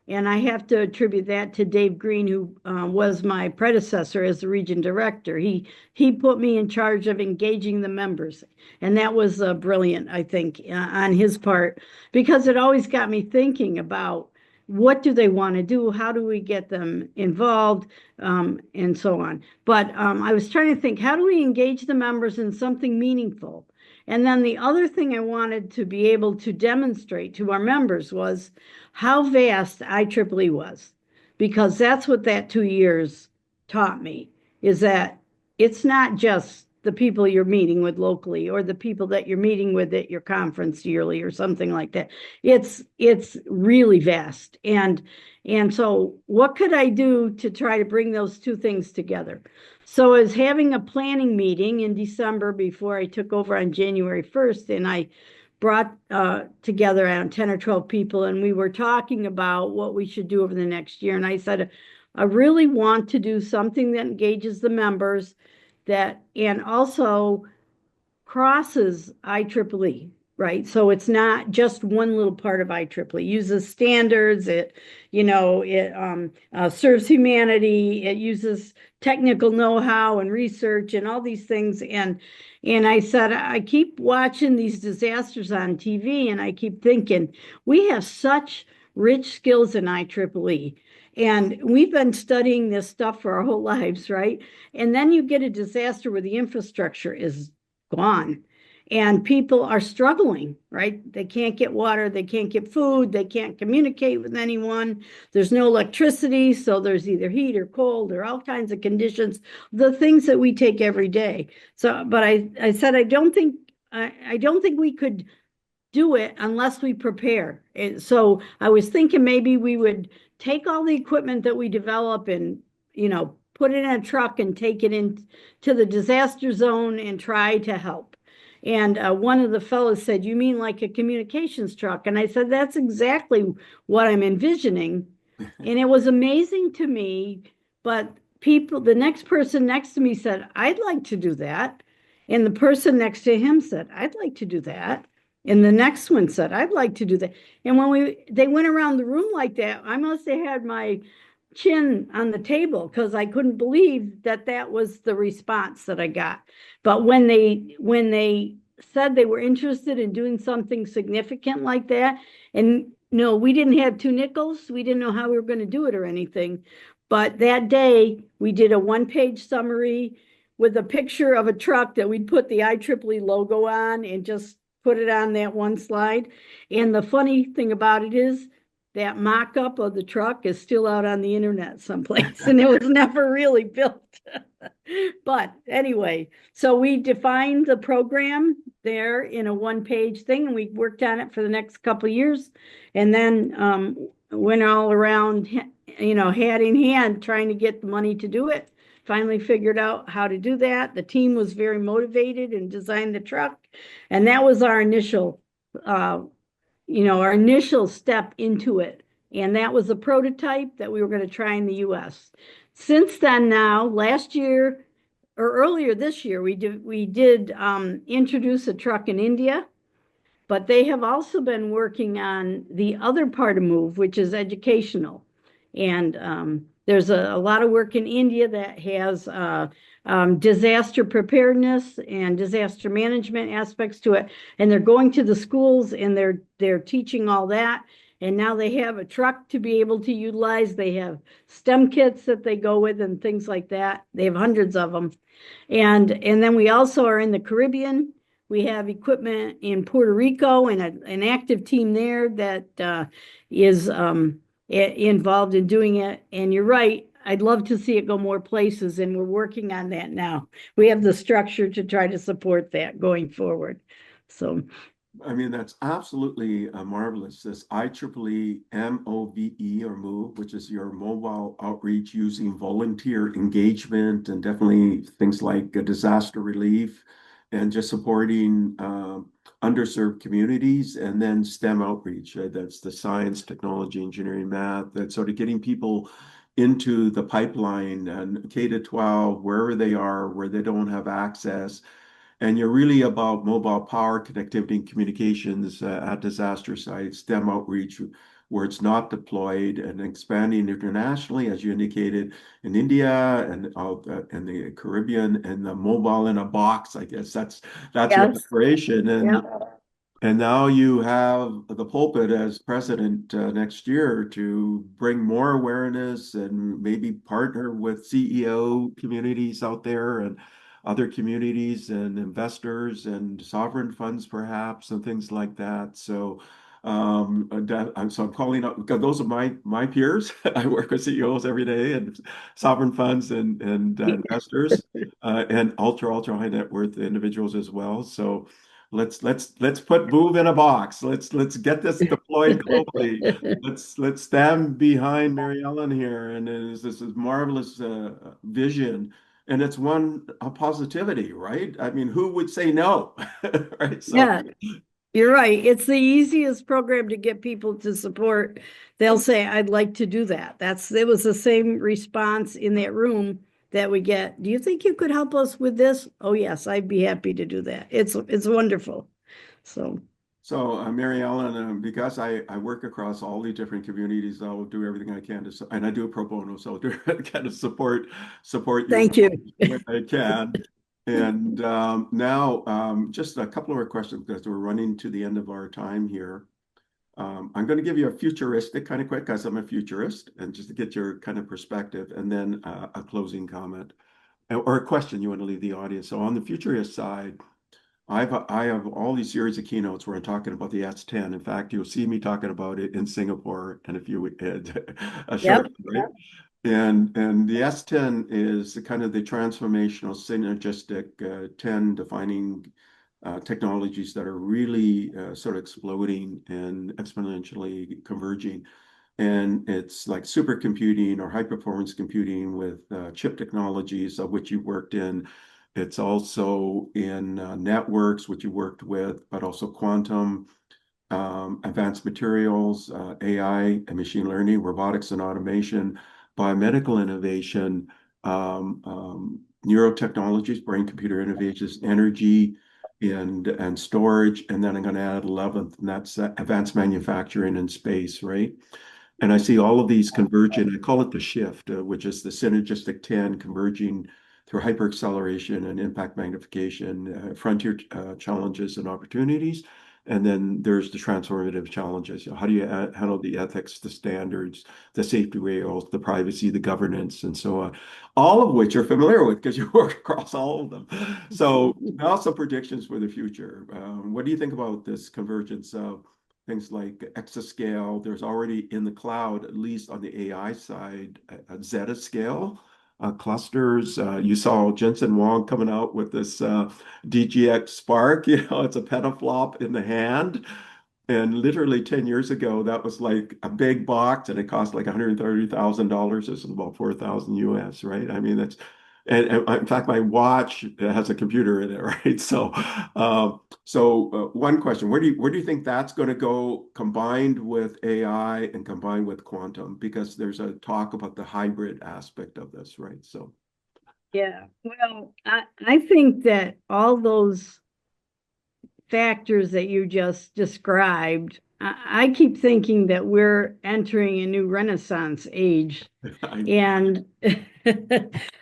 And I have to attribute that to Dave Green, who was my predecessor as the region director. He put me in charge of engaging the members, and that was brilliant, I think, on his part, because it always got me thinking about what do they want to do, how do we get them involved, and so on. But I was trying to think, how do we engage the members in something meaningful? And then the other thing I wanted to be able to demonstrate to our members was how vast IEEE was, because that's what that 2 years taught me, is that it's not just the people you're meeting with locally or the people that you're meeting with at your conference yearly or something like that. It's really vast. And so what could I do to try to bring those two things together? So I was having a planning meeting in December before I took over on January 1st, and I brought together around 10 or 12 people, and we were talking about what we should do over the next year. And I said, I really want to do something that engages the members and also crosses IEEE, right? So it's not just one little part of IEEE. It uses standards, it serves humanity, it uses technical know-how and research and all these things. And I said, I keep watching these disasters on TV and I keep thinking, we have such rich skills in IEEE. And we've been studying this stuff for our whole lives, right? And then you get a disaster where the infrastructure is gone and people are struggling, right? They can't get water, they can't get food, they can't communicate with anyone. There's no electricity, so there's either heat or cold or all kinds of conditions, the things that we take every day. So, but I said, I don't think we could do it unless we prepare. And so I was thinking maybe we would take all the equipment that we develop and, put it in a truck and take it into the disaster zone and try to help. And one of the fellows said, you mean like a communications truck? And I said, that's exactly what I'm envisioning. And it was amazing to me, but the next person next to me said, I'd like to do that. And the person next to him said, I'd like to do that. And the next one said, I'd like to do that. And when they went around the room like that, I must have had my chin on the table because I couldn't believe that was the response that I got. But when they said they were interested in doing something significant like that, and no, we didn't have 2 nickels. We didn't know how we were going to do it or anything. But that day we did a 1-page summary with a picture of a truck that we'd put the IEEE logo on and just put it on that one slide. And the funny thing about it is that mock-up of the truck is still out on the internet someplace and it was never really built. But anyway, so we defined the program there in a 1-page thing and we worked on it for the next couple of years and then went all around, hand in hand trying to get the money to do it. Finally figured out how to do that. The team was very motivated and designed the truck. And that was our initial, our initial step into it. And that was a prototype that we were going to try in the US. Since then now, last year or earlier this year, we did introduce a truck in India, but they have also been working on the other part of MOVE, which is educational. And there's a lot of work in India that has disaster preparedness and disaster management aspects to it. And they're going to the schools and they're teaching all that. And now they have a truck to be able to utilize. They have STEM kits that they go with and things like that. They have hundreds of them. And then we also are in the Caribbean. We have equipment in Puerto Rico and an active team there that is involved in doing it. And you're right, I'd love to see it go more places, and we're working on that now. We have the structure to try to support that going forward. So, I mean, that's absolutely marvelous. This IEEE MOVE or MOVE, which is your mobile outreach using volunteer engagement and definitely things like disaster relief and just supporting underserved communities, and then STEM outreach. That's the science, technology, engineering, math. That's sort of getting people into the pipeline and K to 12, wherever they are, where they don't have access. And you're really about mobile power, connectivity, and communications at disaster sites, STEM outreach, where it's not deployed, and expanding internationally, as you indicated, in India and the Caribbean, and the mobile in a box. I guess that's your yes. aspiration. And Yeah. and now you have the pulpit as president next year to bring more awareness and maybe partner with CEO communities out there and other communities and investors and sovereign funds perhaps and things like that. So I'm calling out because those are my peers. I work with CEOs every day and sovereign funds and investors and ultra high net worth individuals as well. So let's put MOVE in a box. Let's get this deployed globally. Let's stand behind Mary Ellen here, and this is marvelous vision. And it's one of positivity, right? I mean, who would say no? Right. So Yeah, you're right. It's the easiest program to get people to support. They'll say, I'd like to do that. It was the same response in that room that we get. Do you think you could help us with this? Oh, yes, I'd be happy to do that. It's wonderful. So So, Mary Ellen, because I work across all the different communities, I'll do everything I can to, and I do it pro bono, so I'll do everything I can to support you Thank you. when I can. And now, just a couple of questions because we're running to the end of our time here. I'm going to give you a futuristic kind of quick, because I'm a futurist, and just to get your kind of perspective, and then a closing comment or a question you want to leave the audience. So on the futurist side, I have all these series of keynotes where I'm talking about the S10. In fact, you'll see me talking about it in Singapore in a few a Yep. short, right? And the S10 is kind of the transformational synergistic 10 defining technologies that are really sort of exploding and exponentially converging. And it's like supercomputing or high performance computing with chip technologies, of which you worked in. It's also in networks, which you worked with, but also quantum, advanced materials, AI and machine learning, robotics and automation, biomedical innovation, neurotechnologies, brain-computer interfaces, energy, and storage. And then I'm going to add 11th, and that's advanced manufacturing and space, right? And I see all of these converging. I call it the shift, which is the synergistic 10 converging through hyperacceleration and impact magnification, frontier challenges and opportunities. And then there's the transformative challenges. How do you handle the ethics, the standards, the safety rails, the privacy, the governance, and so on, all of which you're familiar with because you work across all of them. So now some predictions for the future. What do you think about this convergence of things like exascale? There's already in the cloud, at least on the AI side, a zettascale clusters. You saw Jensen Huang coming out with this DGX Spark. It's a petaflop in the hand. And literally 10 years ago, that was like a big box and it cost like $130,000. This is about 4,000 US, right? I mean, and in fact, my watch has a computer in it, right? So one question, where do you think that's going to go combined with AI and combined with quantum? Because there's a talk about the hybrid aspect of this, right? So, Yeah, well, I think that all those factors that you just described, I keep thinking that we're entering a new Renaissance age. And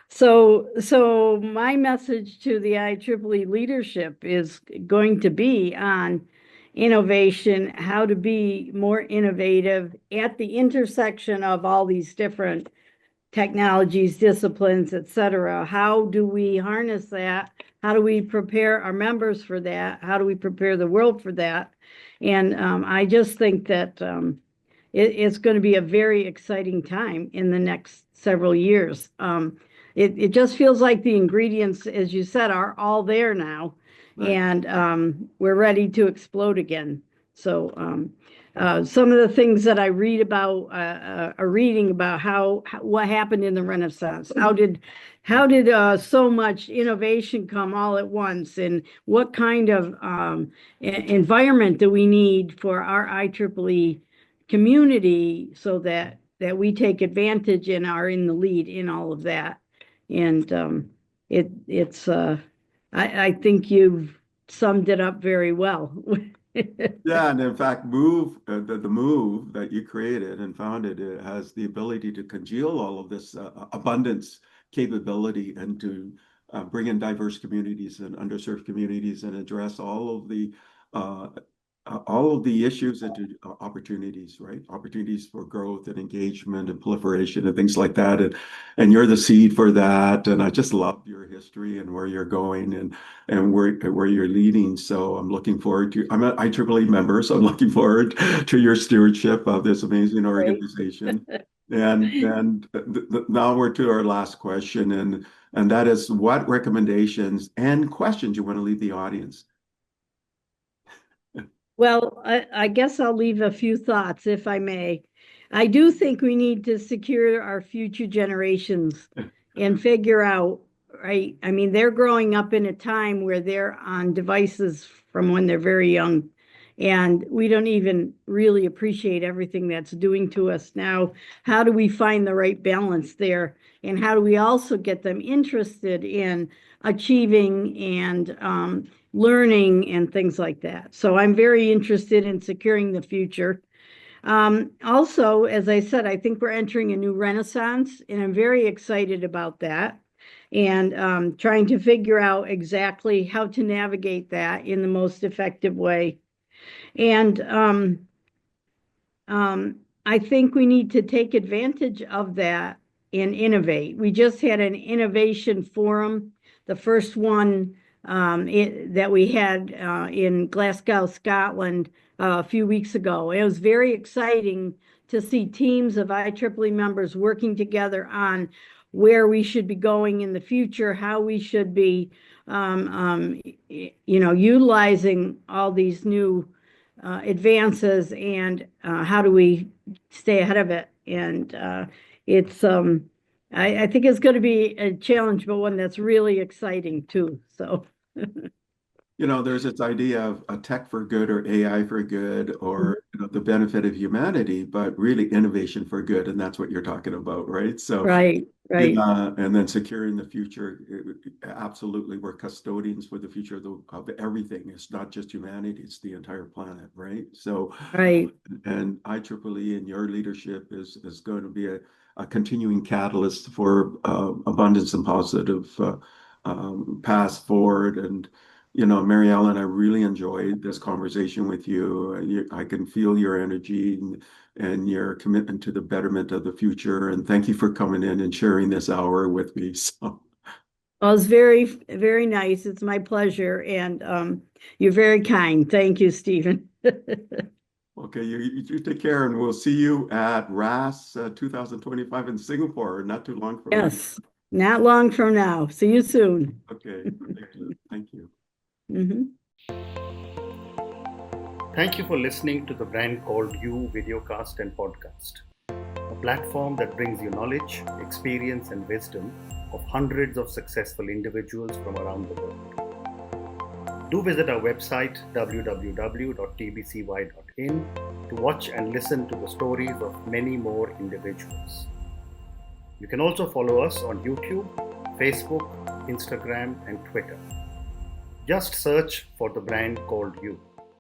so my message to the IEEE leadership is going to be on innovation, how to be more innovative at the intersection of all these different technologies, disciplines, et cetera. How do we harness that? How do we prepare our members for that? How do we prepare the world for that? And I just think that it's going to be a very exciting time in the next several years. It just feels like the ingredients, as you said, are all there now, right. and we're ready to explode again. So some of the things that I read about are reading about what happened in the Renaissance. How did so much innovation come all at once, and what kind of environment do we need for our IEEE community so that we take advantage and are in the lead in all of that. And it's I think you've summed it up very well. Yeah, and in fact, the move that you created and founded, it has the ability to congeal all of this abundance capability and to bring in diverse communities and underserved communities and address uh, all of the issues and opportunities, right? Opportunities for growth and engagement and proliferation and things like that. And you're the seed for that. And I just love your history and where you're going and where you're leading. So I'm looking forward to, I'm an IEEE member, so I'm looking forward to your stewardship of this amazing organization. And now we're to our last question, and that is, what recommendations and questions you want to leave the audience? Well, I guess I'll leave a few thoughts, if I may. I do think we need to secure our future generations and figure out, right? I mean, they're growing up in a time where they're on devices from when they're very young. and we don't even really appreciate everything that's doing to us now. How do we find the right balance there? And how do we also get them interested in achieving and learning and things like that? So I'm very interested in securing the future. Also, as I said, I think we're entering a new renaissance, and I'm very excited about that. And trying to figure out exactly how to navigate that in the most effective way. And I think we need to take advantage of that and innovate. We just had an innovation forum, the first one that we had in Glasgow, Scotland, a few weeks ago. It was very exciting to see teams of IEEE members working together on where we should be going in the future, how we should be, utilizing all these new advances, and how do we stay ahead of it. And it's I think it's going to be a challenge, but one that's really exciting too. So There's this idea of a tech for good or AI for good or the benefit of humanity, but really innovation for good. And that's what you're talking about, right? So, right. and then securing the future. Absolutely, we're custodians for the future of everything. It's not just humanity, it's the entire planet, right? So, Right. and IEEE and your leadership is going to be a continuing catalyst for abundance and positive paths forward. And Mary Ellen, I really enjoyed this conversation with you. I can feel your energy and your commitment to the betterment of the future. And thank you for coming in and sharing this hour with me. So, Well, it's very, very nice. It's my pleasure. And you're very kind. Thank you, Stephen. okay, you take care, and we'll see you at RAS 2025 in Singapore, not too long from now. Yes, not long from now. See you soon. Okay, thank you. Thank you for listening to the Brand Called You videocast and podcast, a platform that brings you knowledge, experience, and wisdom of hundreds of successful individuals from around the world. Do visit our website www.tbcy.in to watch and listen to the stories of many more individuals. You can also follow us on YouTube, Facebook, Instagram, and Twitter. Just search for The Brand Called You.